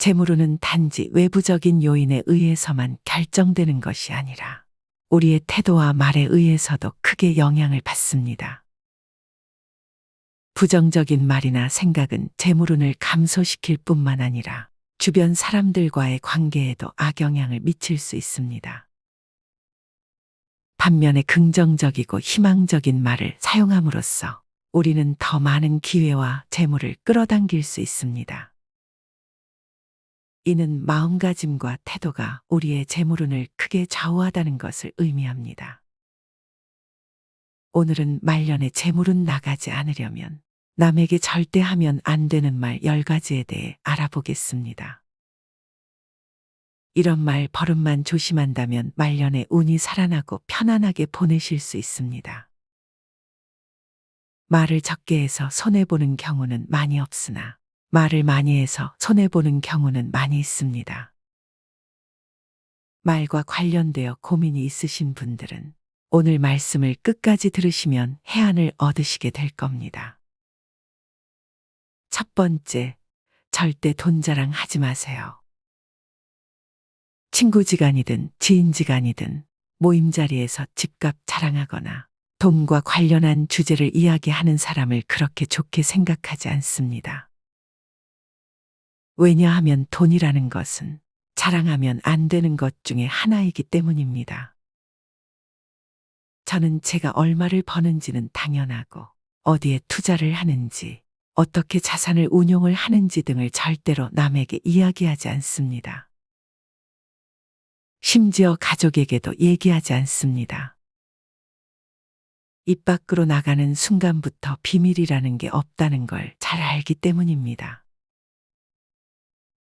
재물운은 단지 외부적인 요인에 의해서만 결정되는 것이 아니라 우리의 태도와 말에 의해서도 크게 영향을 받습니다. 부정적인 말이나 생각은 재물운을 감소시킬 뿐만 아니라 주변 사람들과의 관계에도 악영향을 미칠 수 있습니다. 반면에 긍정적이고 희망적인 말을 사용함으로써 우리는 더 많은 기회와 재물을 끌어당길 수 있습니다. 이는 마음가짐과 태도가 우리의 재물운을 크게 좌우하다는 것을 의미합니다. 오늘은 말년에 재물운 나가지 않으려면 남에게 절대 하면 안 되는 말 10가지에 대해 알아보겠습니다. 이런 말 버릇만 조심한다면 말년에 운이 살아나고 편안하게 보내실 수 있습니다. 말을 적게 해서 손해보는 경우는 많이 없으나 말을 많이 해서 손해보는 경우는 많이 있습니다. 말과 관련되어 고민이 있으신 분들은 오늘 말씀을 끝까지 들으시면 해안을 얻으시게 될 겁니다. 첫 번째, 절대 돈 자랑 하지 마세요. 친구지간이든 지인지간이든 모임 자리에서 집값 자랑하거나 돈과 관련한 주제를 이야기하는 사람을 그렇게 좋게 생각하지 않습니다. 왜냐하면 돈이라는 것은 자랑하면 안 되는 것 중에 하나이기 때문입니다. 저는 제가 얼마를 버는지는 당연하고 어디에 투자를 하는지, 어떻게 자산을 운용을 하는지 등을 절대로 남에게 이야기하지 않습니다. 심지어 가족에게도 얘기하지 않습니다. 입 밖으로 나가는 순간부터 비밀이라는 게 없다는 걸 잘 알기 때문입니다.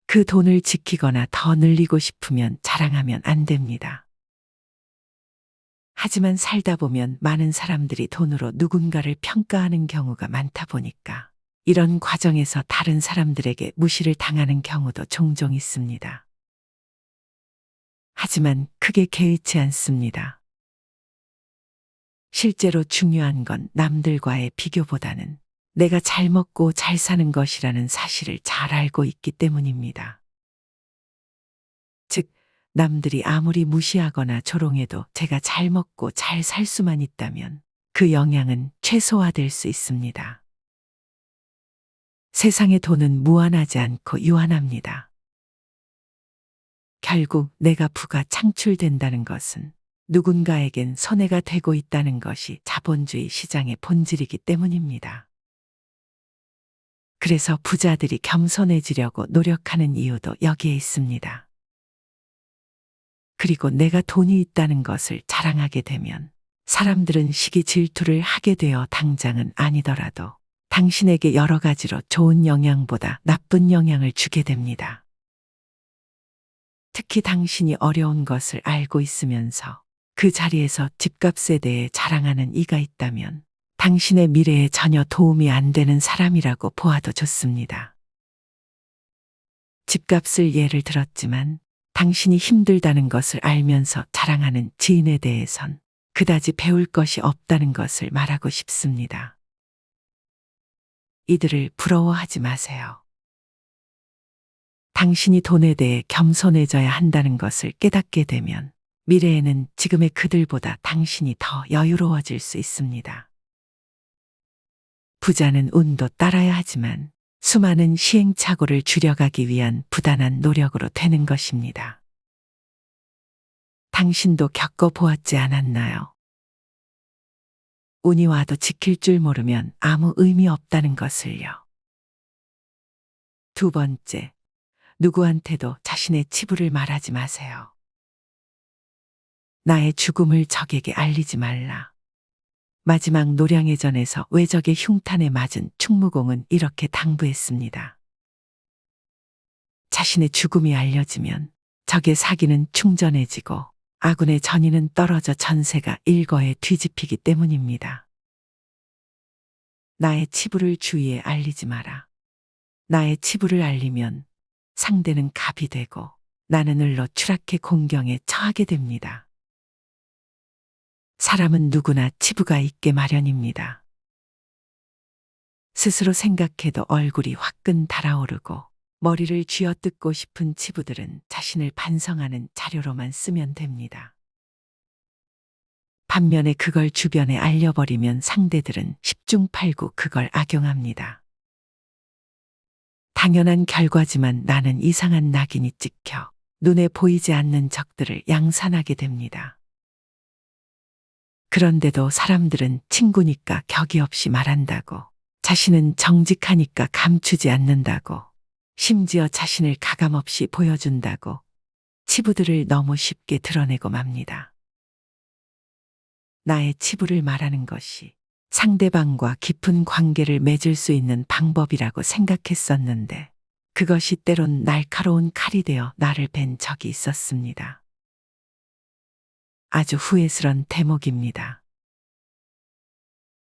그 돈을 지키거나 더 늘리고 싶으면 자랑하면 안 됩니다. 하지만 살다 보면 많은 사람들이 돈으로 누군가를 평가하는 경우가 많다 보니까 이런 과정에서 다른 사람들에게 무시를 당하는 경우도 종종 있습니다. 하지만 크게 개의치 않습니다. 실제로 중요한 건 남들과의 비교보다는 내가 잘 먹고 잘 사는 것이라는 사실을 잘 알고 있기 때문입니다. 즉, 남들이 아무리 무시하거나 조롱해도 제가 잘 먹고 잘 살 수만 있다면 그 영향은 최소화될 수 있습니다. 세상의 돈은 무한하지 않고 유한합니다. 결국 내가 부가 창출된다는 것은 누군가에겐 손해가 되고 있다는 것이 자본주의 시장의 본질이기 때문입니다. 그래서 부자들이 겸손해지려고 노력하는 이유도 여기에 있습니다. 그리고 내가 돈이 있다는 것을 자랑하게 되면 사람들은 시기 질투를 하게 되어 당장은 아니더라도 당신에게 여러 가지로 좋은 영향보다 나쁜 영향을 주게 됩니다. 특히 당신이 어려운 것을 알고 있으면서 그 자리에서 집값에 대해 자랑하는 이가 있다면 당신의 미래에 전혀 도움이 안 되는 사람이라고 보아도 좋습니다. 집값을 예를 들었지만 당신이 힘들다는 것을 알면서 자랑하는 지인에 대해선 그다지 배울 것이 없다는 것을 말하고 싶습니다. 이들을 부러워하지 마세요. 당신이 돈에 대해 겸손해져야 한다는 것을 깨닫게 되면 미래에는 지금의 그들보다 당신이 더 여유로워질 수 있습니다. 부자는 운도 따라야 하지만 수많은 시행착오를 줄여가기 위한 부단한 노력으로 되는 것입니다. 당신도 겪어보았지 않았나요? 운이 와도 지킬 줄 모르면 아무 의미 없다는 것을요. 두 번째, 누구한테도 자신의 치부를 말하지 마세요. 나의 죽음을 적에게 알리지 말라. 마지막 노량해전에서 외적의 흉탄에 맞은 충무공은 이렇게 당부했습니다. 자신의 죽음이 알려지면 적의 사기는 충전해지고 아군의 전의는 떨어져 전세가 일거에 뒤집히기 때문입니다. 나의 치부를 주위에 알리지 마라. 나의 치부를 알리면 상대는 갑이 되고 나는 을로 추락해 공경에 처하게 됩니다. 사람은 누구나 치부가 있게 마련입니다. 스스로 생각해도 얼굴이 화끈 달아오르고 머리를 쥐어뜯고 싶은 치부들은 자신을 반성하는 자료로만 쓰면 됩니다. 반면에 그걸 주변에 알려버리면 상대들은 10중 8구 그걸 악용합니다. 당연한 결과지만 나는 이상한 낙인이 찍혀 눈에 보이지 않는 적들을 양산하게 됩니다. 그런데도 사람들은 친구니까 격이 없이 말한다고, 자신은 정직하니까 감추지 않는다고, 심지어 자신을 가감없이 보여준다고 치부들을 너무 쉽게 드러내고 맙니다. 나의 치부를 말하는 것이 상대방과 깊은 관계를 맺을 수 있는 방법이라고 생각했었는데 그것이 때론 날카로운 칼이 되어 나를 벤 적이 있었습니다. 아주 후회스런 대목입니다.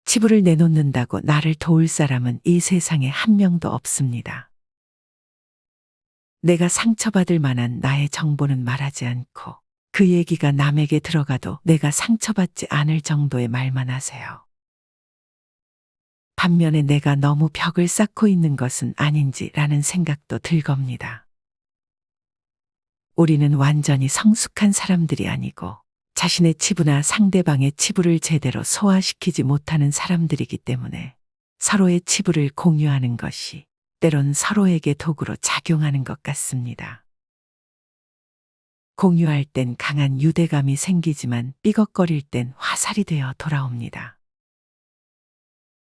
치부를 내놓는다고 나를 도울 사람은 이 세상에 한 명도 없습니다. 내가 상처받을 만한 나의 정보는 말하지 않고 그 얘기가 남에게 들어가도 내가 상처받지 않을 정도의 말만 하세요. 반면에 내가 너무 벽을 쌓고 있는 것은 아닌지라는 생각도 들겁니다. 우리는 완전히 성숙한 사람들이 아니고 자신의 치부나 상대방의 치부를 제대로 소화시키지 못하는 사람들이기 때문에 서로의 치부를 공유하는 것이 때론 서로에게 도구로 작용하는 것 같습니다. 공유할 땐 강한 유대감이 생기지만 삐걱거릴 땐 화살이 되어 돌아옵니다.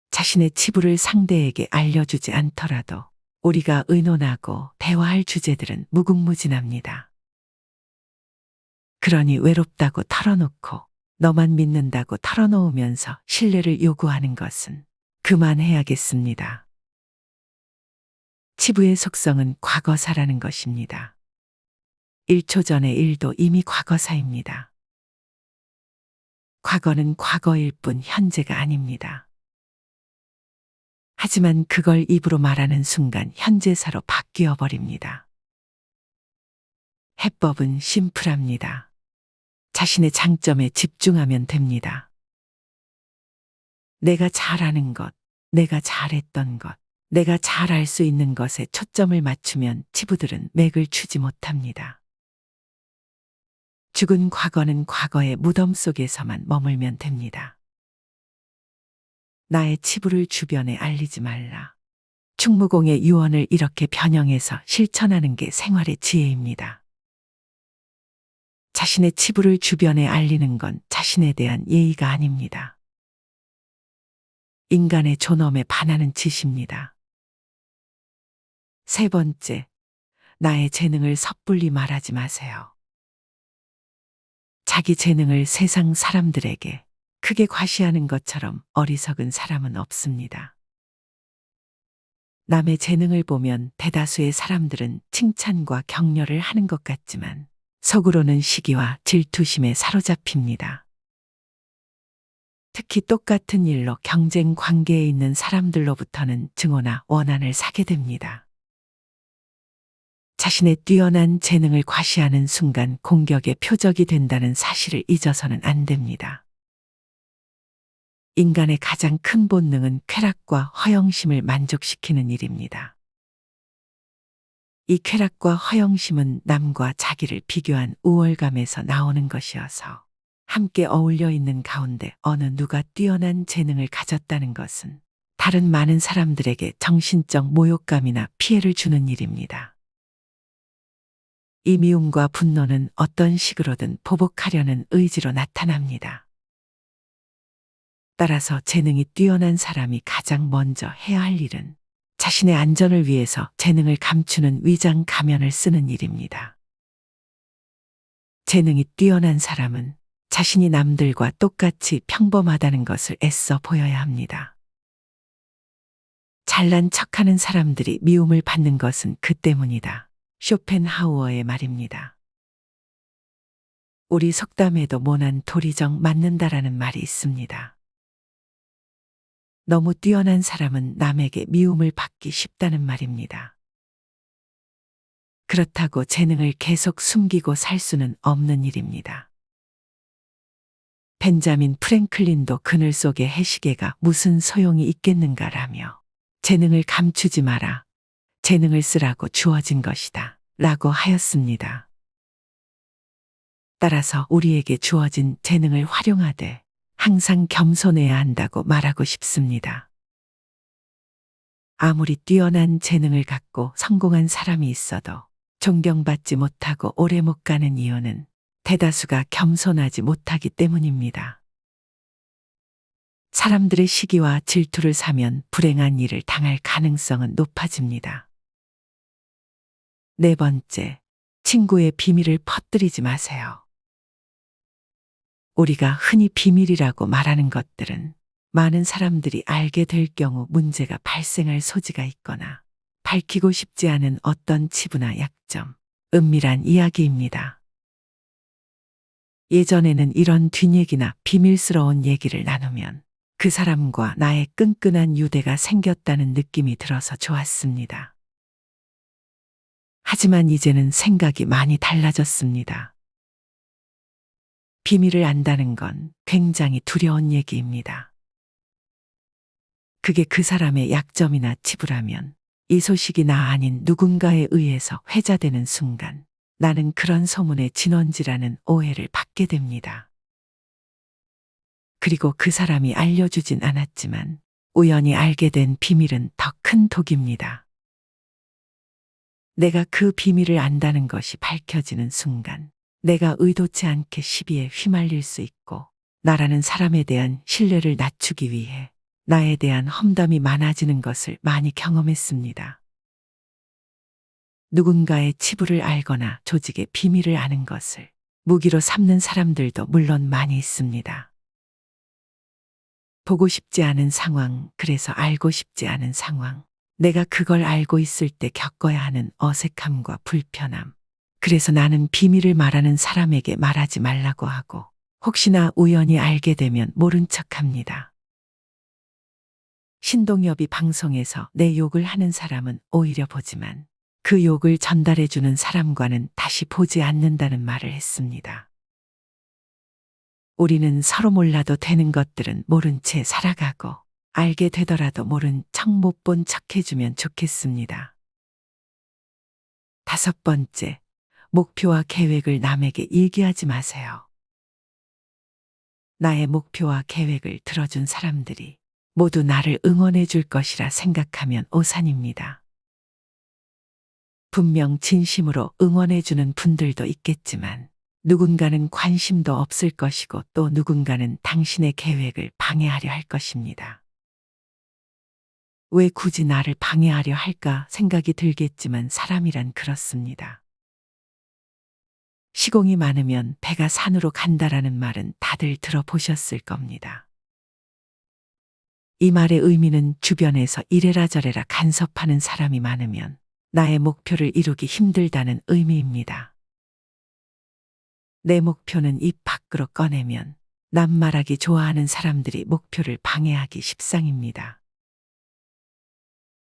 자신의 치부를 상대에게 알려주지 않더라도 우리가 의논하고 대화할 주제들은 무궁무진합니다. 그러니 외롭다고 털어놓고 너만 믿는다고 털어놓으면서 신뢰를 요구하는 것은 그만해야겠습니다. 치부의 속성은 과거사라는 것입니다. 1초 전의 일도 이미 과거사입니다. 과거는 과거일 뿐 현재가 아닙니다. 하지만 그걸 입으로 말하는 순간 현재사로 바뀌어 버립니다. 해법은 심플합니다. 자신의 장점에 집중하면 됩니다. 내가 잘하는 것, 내가 잘했던 것, 내가 잘 알 수 있는 것에 초점을 맞추면 치부들은 맥을 추지 못합니다. 죽은 과거는 과거의 무덤 속에서만 머물면 됩니다. 나의 치부를 주변에 알리지 말라. 충무공의 유언을 이렇게 변형해서 실천하는 게 생활의 지혜입니다. 자신의 치부를 주변에 알리는 건 자신에 대한 예의가 아닙니다. 인간의 존엄에 반하는 짓입니다. 세 번째, 나의 재능을 섣불리 말하지 마세요. 자기 재능을 세상 사람들에게 크게 과시하는 것처럼 어리석은 사람은 없습니다. 남의 재능을 보면 대다수의 사람들은 칭찬과 격려를 하는 것 같지만 속으로는 시기와 질투심에 사로잡힙니다. 특히 똑같은 일로 경쟁 관계에 있는 사람들로부터는 증오나 원한을 사게 됩니다. 자신의 뛰어난 재능을 과시하는 순간 공격의 표적이 된다는 사실을 잊어서는 안 됩니다. 인간의 가장 큰 본능은 쾌락과 허영심을 만족시키는 일입니다. 이 쾌락과 허영심은 남과 자기를 비교한 우월감에서 나오는 것이어서 함께 어울려 있는 가운데 어느 누가 뛰어난 재능을 가졌다는 것은 다른 많은 사람들에게 정신적 모욕감이나 피해를 주는 일입니다. 이 미움과 분노는 어떤 식으로든 보복하려는 의지로 나타납니다. 따라서 재능이 뛰어난 사람이 가장 먼저 해야 할 일은 자신의 안전을 위해서 재능을 감추는 위장 가면을 쓰는 일입니다. 재능이 뛰어난 사람은 자신이 남들과 똑같이 평범하다는 것을 애써 보여야 합니다. 잘난 척하는 사람들이 미움을 받는 것은 그 때문이다. 쇼펜하우어의 말입니다. 우리 속담에도 모난 도리정 맞는다라는 말이 있습니다. 너무 뛰어난 사람은 남에게 미움을 받기 쉽다는 말입니다. 그렇다고 재능을 계속 숨기고 살 수는 없는 일입니다. 벤자민 프랭클린도 그늘 속의 해시계가 무슨 소용이 있겠는가라며 재능을 감추지 마라. 재능을 쓰라고 주어진 것이다. 라고 하였습니다. 따라서 우리에게 주어진 재능을 활용하되 항상 겸손해야 한다고 말하고 싶습니다. 아무리 뛰어난 재능을 갖고 성공한 사람이 있어도 존경받지 못하고 오래 못 가는 이유는 대다수가 겸손하지 못하기 때문입니다. 사람들의 시기와 질투를 사면 불행한 일을 당할 가능성은 높아집니다. 네 번째, 친구의 비밀을 퍼뜨리지 마세요. 우리가 흔히 비밀이라고 말하는 것들은 많은 사람들이 알게 될 경우 문제가 발생할 소지가 있거나 밝히고 싶지 않은 어떤 치부나 약점, 은밀한 이야기입니다. 예전에는 이런 뒷얘기나 비밀스러운 얘기를 나누면 그 사람과 나의 끈끈한 유대가 생겼다는 느낌이 들어서 좋았습니다. 하지만 이제는 생각이 많이 달라졌습니다. 비밀을 안다는 건 굉장히 두려운 얘기입니다. 그게 그 사람의 약점이나 치부라면 이 소식이 나 아닌 누군가에 의해서 회자되는 순간 나는 그런 소문의 진원지라는 오해를 받게 됩니다. 그리고 그 사람이 알려주진 않았지만 우연히 알게 된 비밀은 더 큰 독입니다. 내가 그 비밀을 안다는 것이 밝혀지는 순간 내가 의도치 않게 시비에 휘말릴 수 있고 나라는 사람에 대한 신뢰를 낮추기 위해 나에 대한 험담이 많아지는 것을 많이 경험했습니다. 누군가의 치부를 알거나 조직의 비밀을 아는 것을 무기로 삼는 사람들도 물론 많이 있습니다. 보고 싶지 않은 상황, 그래서 알고 싶지 않은 상황, 내가 그걸 알고 있을 때 겪어야 하는 어색함과 불편함, 그래서 나는 비밀을 말하는 사람에게 말하지 말라고 하고 혹시나 우연히 알게 되면 모른 척합니다. 신동엽이 방송에서 내 욕을 하는 사람은 오히려 보지만 그 욕을 전달해주는 사람과는 다시 보지 않는다는 말을 했습니다. 우리는 서로 몰라도 되는 것들은 모른 채 살아가고 알게 되더라도 모른 척 못 본 척 해주면 좋겠습니다. 다섯 번째, 목표와 계획을 남에게 얘기하지 마세요. 나의 목표와 계획을 들어준 사람들이 모두 나를 응원해 줄 것이라 생각하면 오산입니다. 분명 진심으로 응원해 주는 분들도 있겠지만 누군가는 관심도 없을 것이고 또 누군가는 당신의 계획을 방해하려 할 것입니다. 왜 굳이 나를 방해하려 할까 생각이 들겠지만 사람이란 그렇습니다. 시공이 많으면 배가 산으로 간다라는 말은 다들 들어보셨을 겁니다. 이 말의 의미는 주변에서 이래라 저래라 간섭하는 사람이 많으면 나의 목표를 이루기 힘들다는 의미입니다. 내 목표는 입 밖으로 꺼내면 남 말하기 좋아하는 사람들이 목표를 방해하기 십상입니다.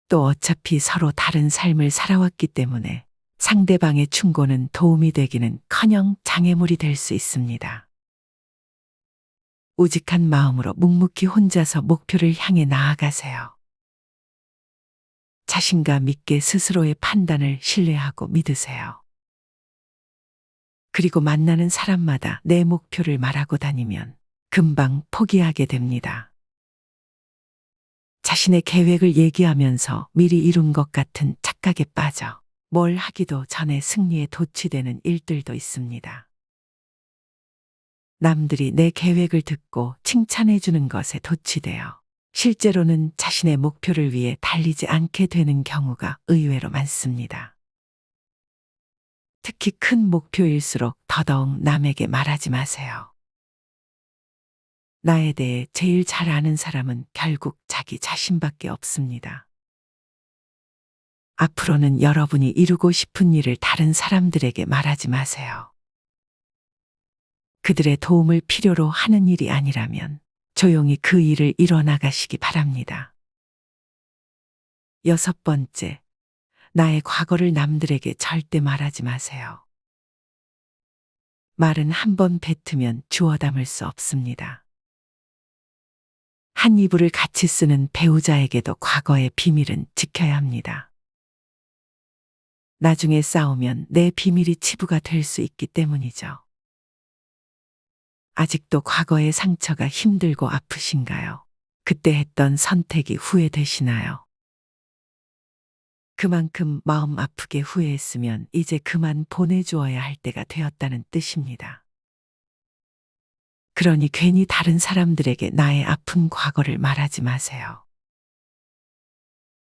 또 어차피 서로 다른 삶을 살아왔기 때문에 상대방의 충고는 도움이 되기는커녕 장애물이 될 수 있습니다. 우직한 마음으로 묵묵히 혼자서 목표를 향해 나아가세요. 자신감 있게 스스로의 판단을 신뢰하고 믿으세요. 그리고 만나는 사람마다 내 목표를 말하고 다니면 금방 포기하게 됩니다. 자신의 계획을 얘기하면서 미리 이룬 것 같은 착각에 빠져 뭘 하기도 전에 승리에 도취되는 일들도 있습니다. 남들이 내 계획을 듣고 칭찬해 주는 것에 도취되어 실제로는 자신의 목표를 위해 달리지 않게 되는 경우가 의외로 많습니다. 특히 큰 목표일수록 더더욱 남에게 말하지 마세요. 나에 대해 제일 잘 아는 사람은 결국 자기 자신밖에 없습니다. 앞으로는 여러분이 이루고 싶은 일을 다른 사람들에게 말하지 마세요. 그들의 도움을 필요로 하는 일이 아니라면 조용히 그 일을 이뤄나가시기 바랍니다. 여섯 번째, 나의 과거를 남들에게 절대 말하지 마세요. 말은 한 번 뱉으면 주워 담을 수 없습니다. 한 이불을 같이 쓰는 배우자에게도 과거의 비밀은 지켜야 합니다. 나중에 싸우면 내 비밀이 치부가 될 수 있기 때문이죠. 아직도 과거의 상처가 힘들고 아프신가요? 그때 했던 선택이 후회되시나요? 그만큼 마음 아프게 후회했으면 이제 그만 보내주어야 할 때가 되었다는 뜻입니다. 그러니 괜히 다른 사람들에게 나의 아픈 과거를 말하지 마세요.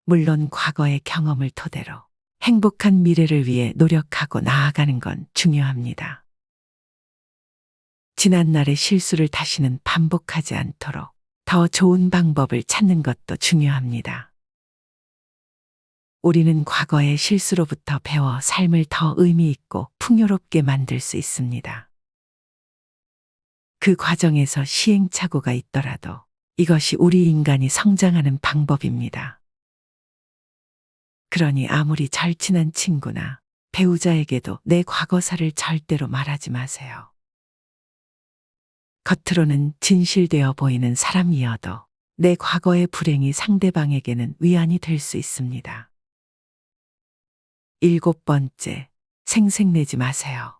물론 과거의 경험을 토대로 행복한 미래를 위해 노력하고 나아가는 건 중요합니다. 지난날의 실수를 다시는 반복하지 않도록 더 좋은 방법을 찾는 것도 중요합니다. 우리는 과거의 실수로부터 배워 삶을 더 의미 있고 풍요롭게 만들 수 있습니다. 그 과정에서 시행착오가 있더라도 이것이 우리 인간이 성장하는 방법입니다. 그러니 아무리 절친한 친구나 배우자에게도 내 과거사를 절대로 말하지 마세요. 겉으로는 진실되어 보이는 사람이어도 내 과거의 불행이 상대방에게는 위안이 될 수 있습니다. 7번째, 생색내지 마세요.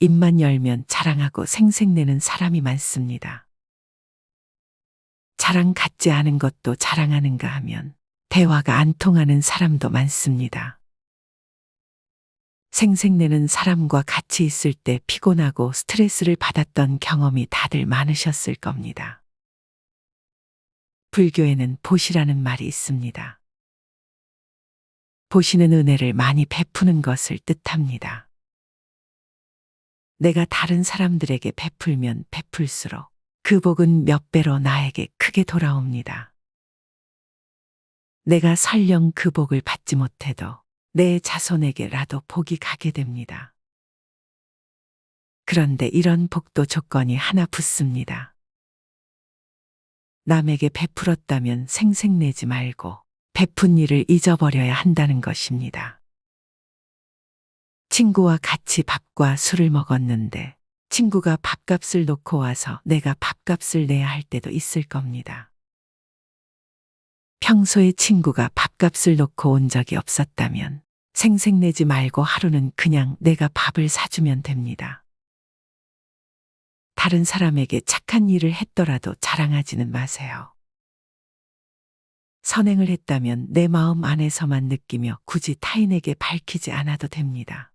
입만 열면 자랑하고 생색내는 사람이 많습니다. 자랑 같지 않은 것도 자랑하는가 하면 대화가 안 통하는 사람도 많습니다. 생색내는 사람과 같이 있을 때 피곤하고 스트레스를 받았던 경험이 다들 많으셨을 겁니다. 불교에는 보시라는 말이 있습니다. 보시는 은혜를 많이 베푸는 것을 뜻합니다. 내가 다른 사람들에게 베풀면 베풀수록 그 복은 몇 배로 나에게 크게 돌아옵니다. 내가 설령 그 복을 받지 못해도 내 자손에게라도 복이 가게 됩니다. 그런데 이런 복도 조건이 하나 붙습니다. 남에게 베풀었다면 생색내지 말고 베푼 일을 잊어버려야 한다는 것입니다. 친구와 같이 밥과 술을 먹었는데 친구가 밥값을 놓고 와서 내가 밥값을 내야 할 때도 있을 겁니다. 평소에 친구가 밥값을 놓고 온 적이 없었다면 생색내지 말고 하루는 그냥 내가 밥을 사주면 됩니다. 다른 사람에게 착한 일을 했더라도 자랑하지는 마세요. 선행을 했다면 내 마음 안에서만 느끼며 굳이 타인에게 밝히지 않아도 됩니다.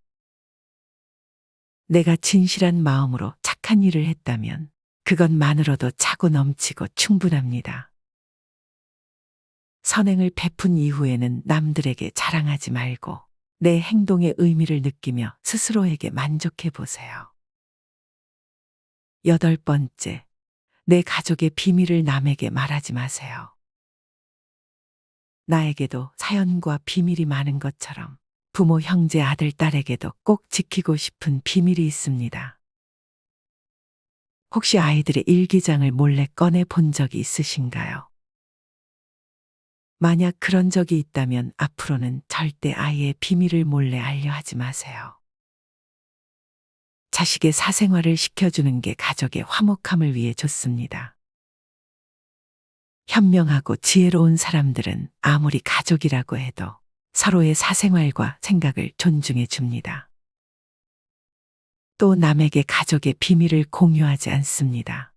내가 진실한 마음으로 착한 일을 했다면 그것만으로도 차고 넘치고 충분합니다. 선행을 베푼 이후에는 남들에게 자랑하지 말고 내 행동의 의미를 느끼며 스스로에게 만족해 보세요. 8번째, 내 가족의 비밀을 남에게 말하지 마세요. 나에게도 사연과 비밀이 많은 것처럼 부모, 형제, 아들, 딸에게도 꼭 지키고 싶은 비밀이 있습니다. 혹시 아이들의 일기장을 몰래 꺼내 본 적이 있으신가요? 만약 그런 적이 있다면 앞으로는 절대 아이의 비밀을 몰래 알려 하지 마세요. 자식의 사생활을 시켜주는 게 가족의 화목함을 위해 좋습니다. 현명하고 지혜로운 사람들은 아무리 가족이라고 해도 서로의 사생활과 생각을 존중해 줍니다. 또 남에게 가족의 비밀을 공유하지 않습니다.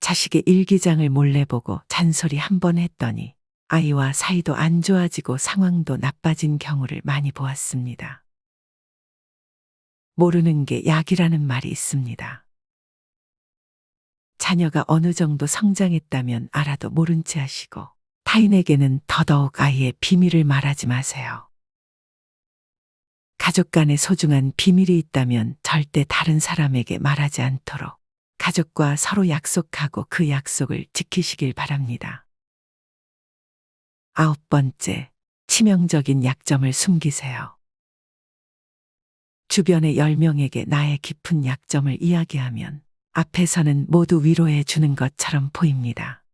자식의 일기장을 몰래 보고 잔소리 한 번 했더니 아이와 사이도 안 좋아지고 상황도 나빠진 경우를 많이 보았습니다. 모르는 게 약이라는 말이 있습니다. 자녀가 어느 정도 성장했다면 알아도 모른 채 하시고 타인에게는 더더욱 아이의 비밀을 말하지 마세요. 가족 간에 소중한 비밀이 있다면 절대 다른 사람에게 말하지 않도록 가족과 서로 약속하고 그 약속을 지키시길 바랍니다. 9번째, 치명적인 약점을 숨기세요. 주변의 10명에게 나의 깊은 약점을 이야기하면 앞에서는 모두 위로해 주는 것처럼 보입니다.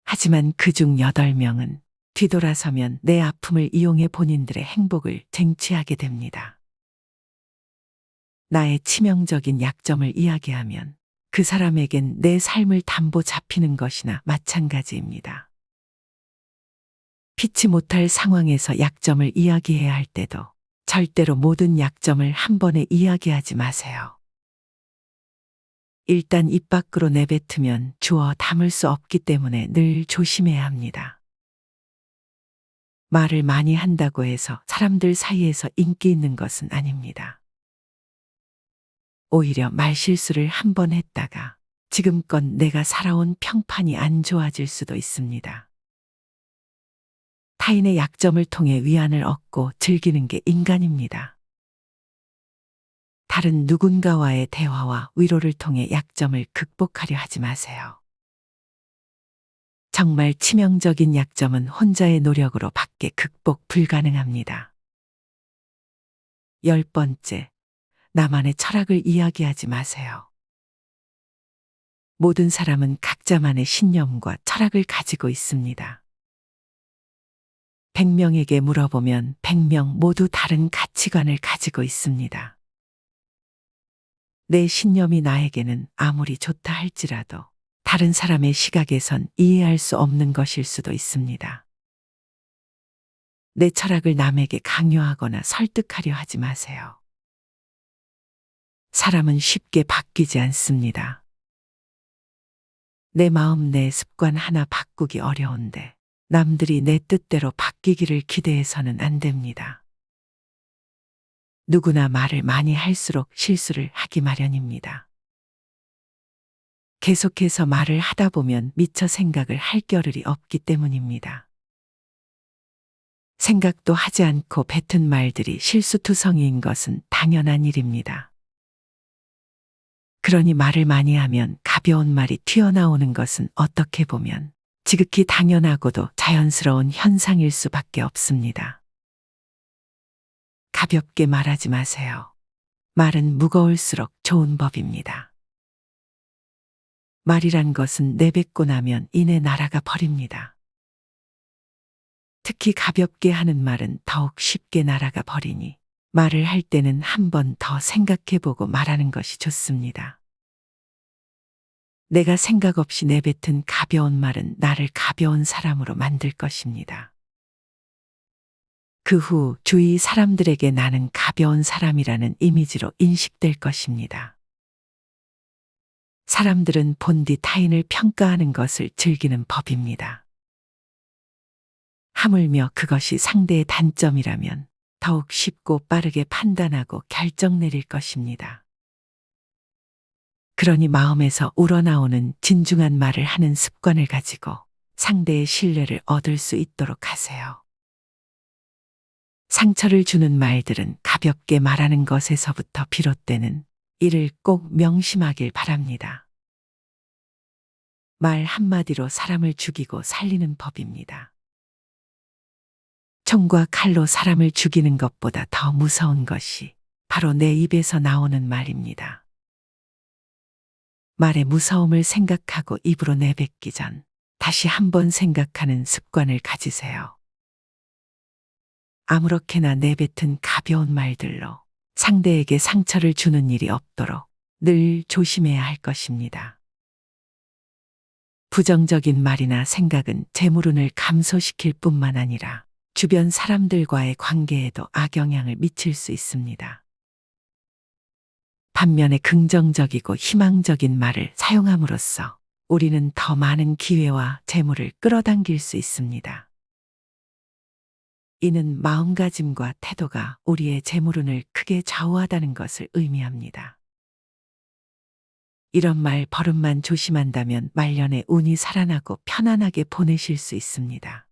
하지만 그중 8명은 뒤돌아서면 내 아픔을 이용해 본인들의 행복을 쟁취하게 됩니다. 나의 치명적인 약점을 이야기하면 그 사람에겐 내 삶을 담보 잡히는 것이나 마찬가지입니다. 피치 못할 상황에서 약점을 이야기해야 할 때도 절대로 모든 약점을 한 번에 이야기하지 마세요. 일단 입 밖으로 내뱉으면 주워 담을 수 없기 때문에 늘 조심해야 합니다. 말을 많이 한다고 해서 사람들 사이에서 인기 있는 것은 아닙니다. 오히려 말실수를 한 번 했다가 지금껏 내가 살아온 평판이 안 좋아질 수도 있습니다. 타인의 약점을 통해 위안을 얻고 즐기는 게 인간입니다. 다른 누군가와의 대화와 위로를 통해 약점을 극복하려 하지 마세요. 정말 치명적인 약점은 혼자의 노력으로 밖에 극복 불가능합니다. 10번째, 나만의 철학을 이야기하지 마세요. 모든 사람은 각자만의 신념과 철학을 가지고 있습니다. 100명에게 물어보면 100명 모두 다른 가치관을 가지고 있습니다. 내 신념이 나에게는 아무리 좋다 할지라도 다른 사람의 시각에선 이해할 수 없는 것일 수도 있습니다. 내 철학을 남에게 강요하거나 설득하려 하지 마세요. 사람은 쉽게 바뀌지 않습니다. 내 마음, 내 습관 하나 바꾸기 어려운데 남들이 내 뜻대로 바뀌기를 기대해서는 안 됩니다. 누구나 말을 많이 할수록 실수를 하기 마련입니다. 계속해서 말을 하다 보면 미처 생각을 할 겨를이 없기 때문입니다. 생각도 하지 않고 뱉은 말들이 실수투성이인 것은 당연한 일입니다. 그러니 말을 많이 하면 가벼운 말이 튀어나오는 것은 어떻게 보면 지극히 당연하고도 자연스러운 현상일 수밖에 없습니다. 가볍게 말하지 마세요. 말은 무거울수록 좋은 법입니다. 말이란 것은 내뱉고 나면 이내 날아가 버립니다. 특히 가볍게 하는 말은 더욱 쉽게 날아가 버리니 말을 할 때는 한 번 더 생각해보고 말하는 것이 좋습니다. 내가 생각 없이 내뱉은 가벼운 말은 나를 가벼운 사람으로 만들 것입니다. 그 후 주위 사람들에게 나는 가벼운 사람이라는 이미지로 인식될 것입니다. 사람들은 본디 타인을 평가하는 것을 즐기는 법입니다. 하물며 그것이 상대의 단점이라면 더욱 쉽고 빠르게 판단하고 결정 내릴 것입니다. 그러니 마음에서 우러나오는 진중한 말을 하는 습관을 가지고 상대의 신뢰를 얻을 수 있도록 하세요. 상처를 주는 말들은 가볍게 말하는 것에서부터 비롯되는 이를 꼭 명심하길 바랍니다. 말 한마디로 사람을 죽이고 살리는 법입니다. 총과 칼로 사람을 죽이는 것보다 더 무서운 것이 바로 내 입에서 나오는 말입니다. 말의 무서움을 생각하고 입으로 내뱉기 전 다시 한번 생각하는 습관을 가지세요. 아무렇게나 내뱉은 가벼운 말들로 상대에게 상처를 주는 일이 없도록 늘 조심해야 할 것입니다. 부정적인 말이나 생각은 재물운을 감소시킬 뿐만 아니라 주변 사람들과의 관계에도 악영향을 미칠 수 있습니다. 반면에 긍정적이고 희망적인 말을 사용함으로써 우리는 더 많은 기회와 재물을 끌어당길 수 있습니다. 이는 마음가짐과 태도가 우리의 재물운을 크게 좌우하다는 것을 의미합니다. 이런 말 버릇만 조심한다면 말년에 운이 살아나고 편안하게 보내실 수 있습니다.